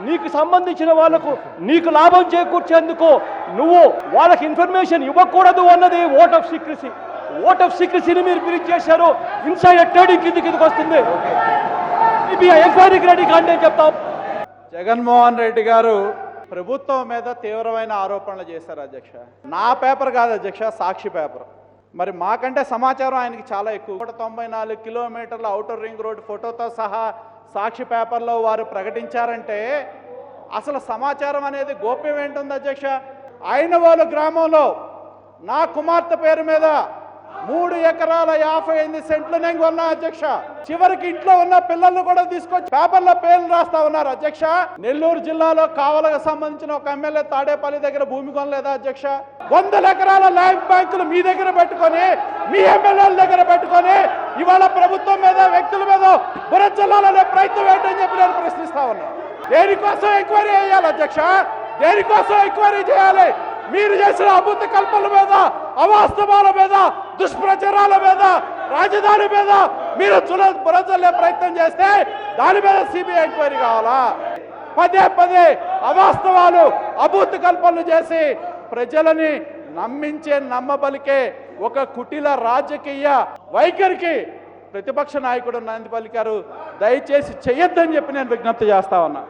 నీకు సంబంధించిన వాళ్ళకు నీకు లాభం చేకూర్చేందుకు నువ్వు వాళ్ళకి ఇన్ఫర్మేషన్ ఇవ్వకూడదు అన్నది vote of secrecy. Vote of సీక్రసీని మీరు బ్రీచ్ చేశారు. ఇన్సైడర్ ట్రేడింగ్ కిందకి వస్తుంది. ఎంక్వైరీకి రెడీ కాండి అని చెప్తాం. జగన్మోహన్ రెడ్డి గారు ప్రభుత్వం మీద తీవ్రమైన ఆరోపణలు చేశారు అధ్యక్ష. నా పేపర్ కాదు అధ్యక్ష, సాక్షి పేపర్. మరి మాకంటే సమాచారం ఆయనకి చాలా ఎక్కువ. 194 కిలోమీటర్ల ఔటర్ రింగ్ రోడ్ ఫోటోతో సహా సాక్షి పేపర్లో వారు ప్రకటించారంటే అసలు సమాచారం అనేది గోప్యం ఏంటుంది అధ్యక్ష? అయినవోలు గ్రామంలో నా కుమార్తె పేరు మీద 3 ఎకరాల 58 సెంట్లు నేను కొన్నా అధ్యక్ష. చివరికి ఇంట్లో ఉన్న పిల్లల్ని కూడా తీసుకొచ్చి పేపర్లో పేర్లు రాస్తా ఉన్నారు అధ్యక్ష. నెల్లూరు జిల్లాలో కావలకు సంబంధించిన ఒక ఎమ్మెల్యే తాడేపల్లి దగ్గర భూమి కొనలేదా అధ్యక్ష? 100 ఎకరాల ల్యాండ్ బ్యాంకులు మీ దగ్గర పెట్టుకొని, మీ ఎమ్మెల్యేల దగ్గర పెట్టుకొని ఇవాళ ప్రభుత్వం మీద, వ్యక్తుల మీద బురచల్లాలనే ప్రయత్నం ఏంటని చెప్పి నేను ప్రశ్నిస్తా ఉన్నా. దేనికోసం ఎంక్వైరీ చేయాలి అధ్యక్ష? దేనికోసం ఎంక్వైరీ చేయాలి? మీరు చేసిన అబద్ధ కల్పనల మీద, అవాస్తవాల మీద, దుష్ప్రచారాల మీద, రాజధాని మీద మీరు బురజల్లే ప్రయత్నం చేస్తే దాని మీద సిబిఐ ఎంక్వైరీ కావాలా? పదే పదే అవాస్తవాలు, అబద్ధ కల్పనలు చేసి ప్రజలని నమ్మించే, నమ్మబలికే ఒక కుటిల రాజకీయ వైఖరికి ప్రతిపక్ష నాయకుడు నంది పలికారు. దయచేసి చెయ్యొద్దని చెప్పి నేను విజ్ఞప్తి చేస్తా ఉన్నా.